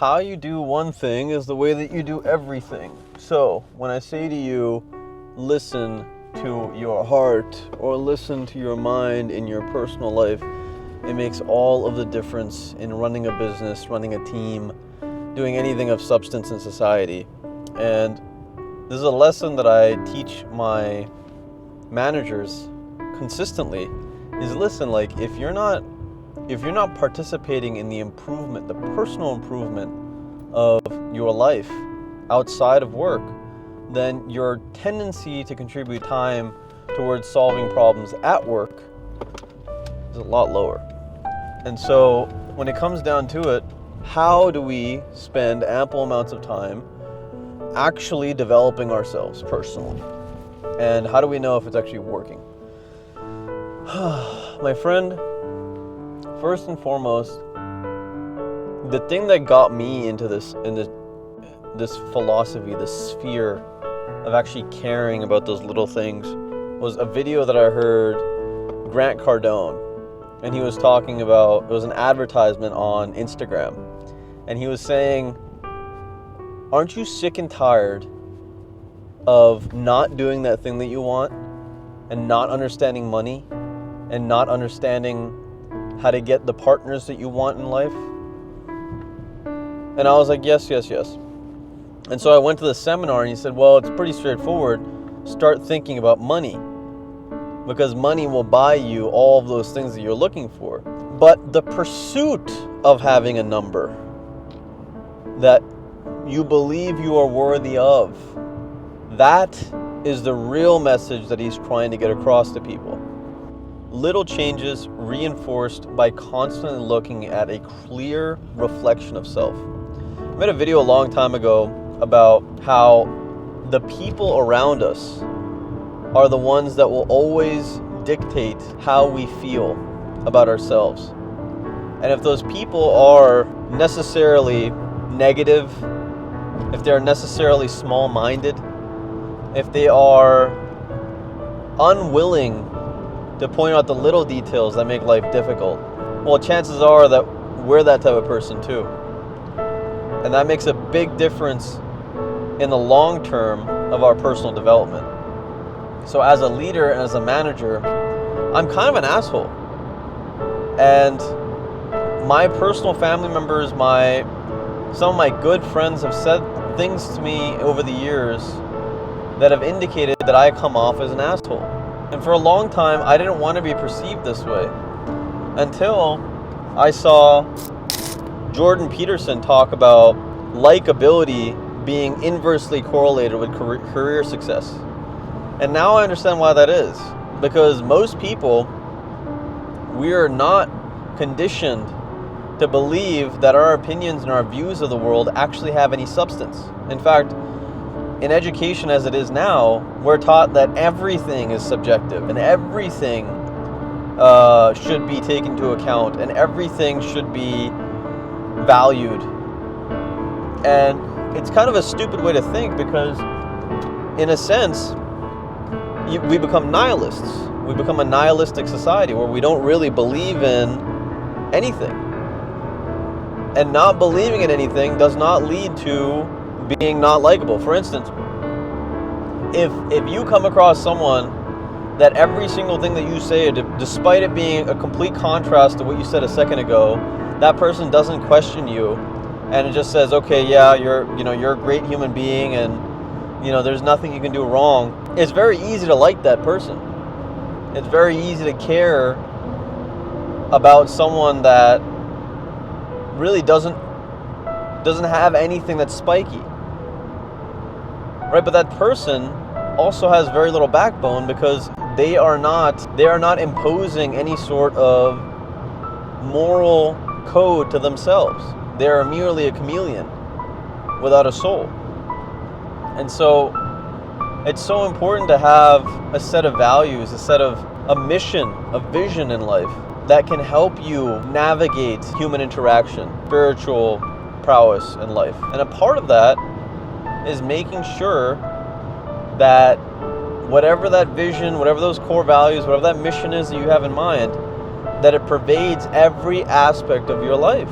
how you do one thing is the way that you do everything. So when I say to you, listen to your heart or listen to your mind in your personal life, it makes all of the difference in running a business, running a team, doing anything of substance in society. And this is a lesson that I teach my managers consistently is listen, like if you're not participating in the improvement, the personal improvement of your life outside of work, then your tendency to contribute time towards solving problems at work is a lot lower. And so when it comes down to it, how do we spend ample amounts of time actually developing ourselves personally? And how do we know if it's actually working? My friend, first and foremost, the thing that got me into this philosophy, this sphere of actually caring about those little things was a video that I heard Grant Cardone, and he was talking about, it was an advertisement on Instagram, and he was saying, aren't you sick and tired of not doing that thing that you want and not understanding money and not understanding how to get the partners that you want in life? And I was like, yes. And so I went to the seminar and he said, well, it's pretty straightforward. Start thinking about money, because money will buy you all of those things that you're looking for. But the pursuit of having a number that you believe you are worthy of, that is the real message that he's trying to get across to people. Little changes reinforced by constantly looking at a clear reflection of self. I made a video a long time ago about how the people around us are the ones that will always dictate how we feel about ourselves. And if those people are necessarily negative, if they're necessarily small-minded, if they are unwilling to point out the little details that make life difficult, well, chances are that we're that type of person too. And that makes a big difference in the long term of our personal development. So as a leader and as a manager, I'm kind of an asshole. And my personal family members, some of my good friends have said things to me over the years that have indicated that I come off as an asshole. And for a long time, I didn't want to be perceived this way until I saw Jordan Peterson talk about likability being inversely correlated with career success. And now I understand why that is. Because most people, we are not conditioned to believe that our opinions and our views of the world actually have any substance. In fact, in education as it is now, we're taught that everything is subjective and everything should be taken into account and everything should be valued. And it's kind of a stupid way to think, because in a sense, we become nihilists. We become a nihilistic society where we don't really believe in anything. And not believing in anything does not lead to being not likable. For instance, if you come across someone that every single thing that you say, despite it being a complete contrast to what you said a second ago, that person doesn't question you and it just says, okay, yeah, you're a great human being and there's nothing you can do wrong, it's very easy to like that person. It's very easy to care about someone that really doesn't have anything that's spiky. Right? But that person also has very little backbone, because they are not imposing any sort of moral code to themselves. They are merely a chameleon without a soul. And so it's so important to have a set of values, a mission, a vision in life that can help you navigate human interaction, spiritual prowess in life. And a part of that is making sure that whatever that vision, whatever those core values, whatever that mission is that you have in mind, that it pervades every aspect of your life.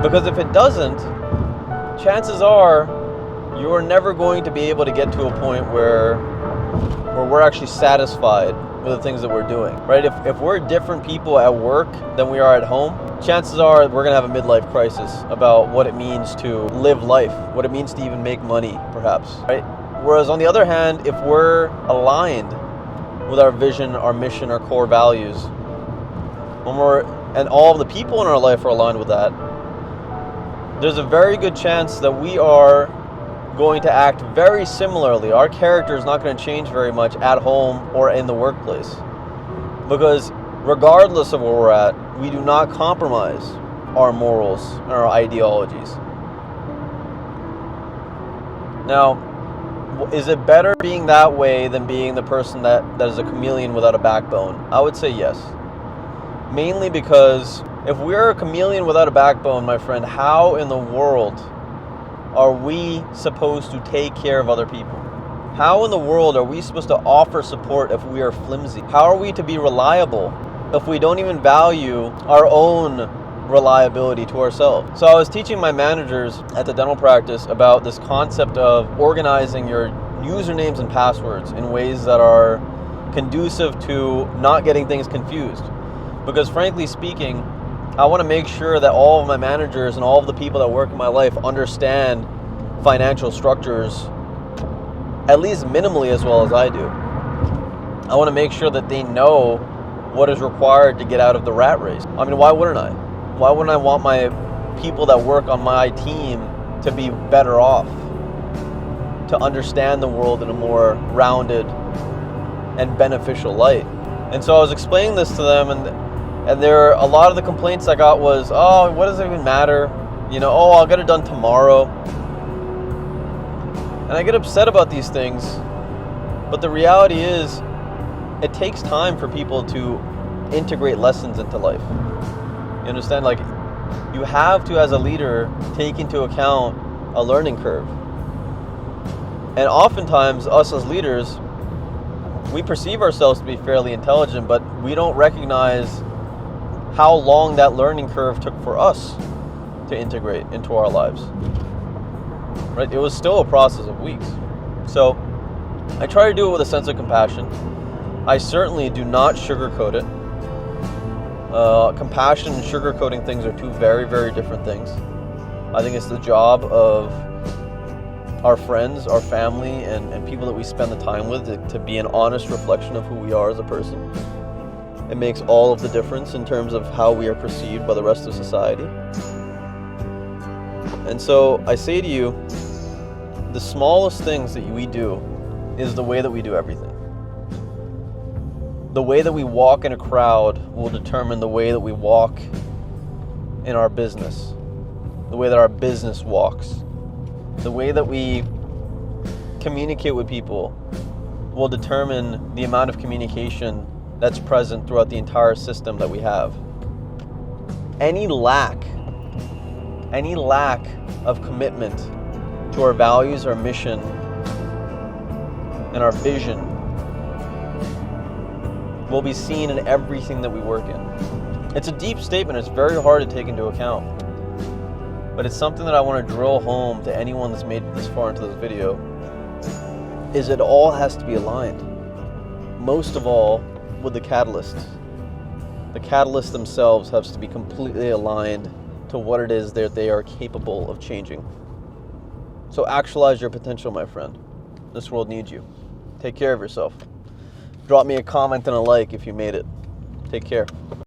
Because if it doesn't, chances are you're never going to be able to get to a point where we're actually satisfied with the things that we're doing, right? If we're different people at work than we are at home, chances are we're gonna have a midlife crisis about what it means to live life, what it means to even make money, perhaps, right? Whereas on the other hand, if we're aligned with our vision, our mission, our core values, and all of the people in our life are aligned with that, there's a very good chance that we are going to act very similarly. Our character is not going to change very much at home or in the workplace, because regardless of where we're at, we do not compromise our morals and our ideologies. Now, is it better being that way than being the person that is a chameleon without a backbone? I would say yes. Mainly because if we're a chameleon without a backbone, my friend, how in the world are we supposed to take care of other people? How in the world are we supposed to offer support if we are flimsy? How are we to be reliable if we don't even value our own reliability to ourselves? So I was teaching my managers at the dental practice about this concept of organizing your usernames and passwords in ways that are conducive to not getting things confused. Because frankly speaking, I want to make sure that all of my managers and all of the people that work in my life understand financial structures at least minimally as well as I do. I want to make sure that they know what is required to get out of the rat race. I mean, why wouldn't I? Why wouldn't I want my people that work on my team to be better off, to understand the world in a more rounded and beneficial light? And so I was explaining this to them, and there, a lot of the complaints I got was, oh, what does it even matter? Oh, I'll get it done tomorrow. And I get upset about these things, but the reality is, it takes time for people to integrate lessons into life. You understand? Like, you have to, as a leader, take into account a learning curve. And oftentimes, us as leaders, we perceive ourselves to be fairly intelligent, but we don't recognize how long that learning curve took for us to integrate into our lives. Right? It was still a process of weeks. So I try to do it with a sense of compassion. I certainly do not sugarcoat it. Compassion and sugarcoating things are two very, very different things. I think it's the job of our friends, our family, and people that we spend the time with to be an honest reflection of who we are as a person. It makes all of the difference in terms of how we are perceived by the rest of society. And so I say to you, the smallest things that we do is the way that we do everything. The way that we walk in a crowd will determine the way that we walk in our business, the way that our business walks. The way that we communicate with people will determine the amount of communication that's present throughout the entire system that we have. Any lack of commitment to our values, our mission, and our vision will be seen in everything that we work in. It's a deep statement. It's very hard to take into account. But it's something that I want to drill home to anyone that's made it this far into this video, is it all has to be aligned. Most of all, with the catalysts. The catalysts themselves have to be completely aligned to what it is that they are capable of changing. So actualize your potential, my friend. This world needs you. Take care of yourself. Drop me a comment and a like if you made it. Take care.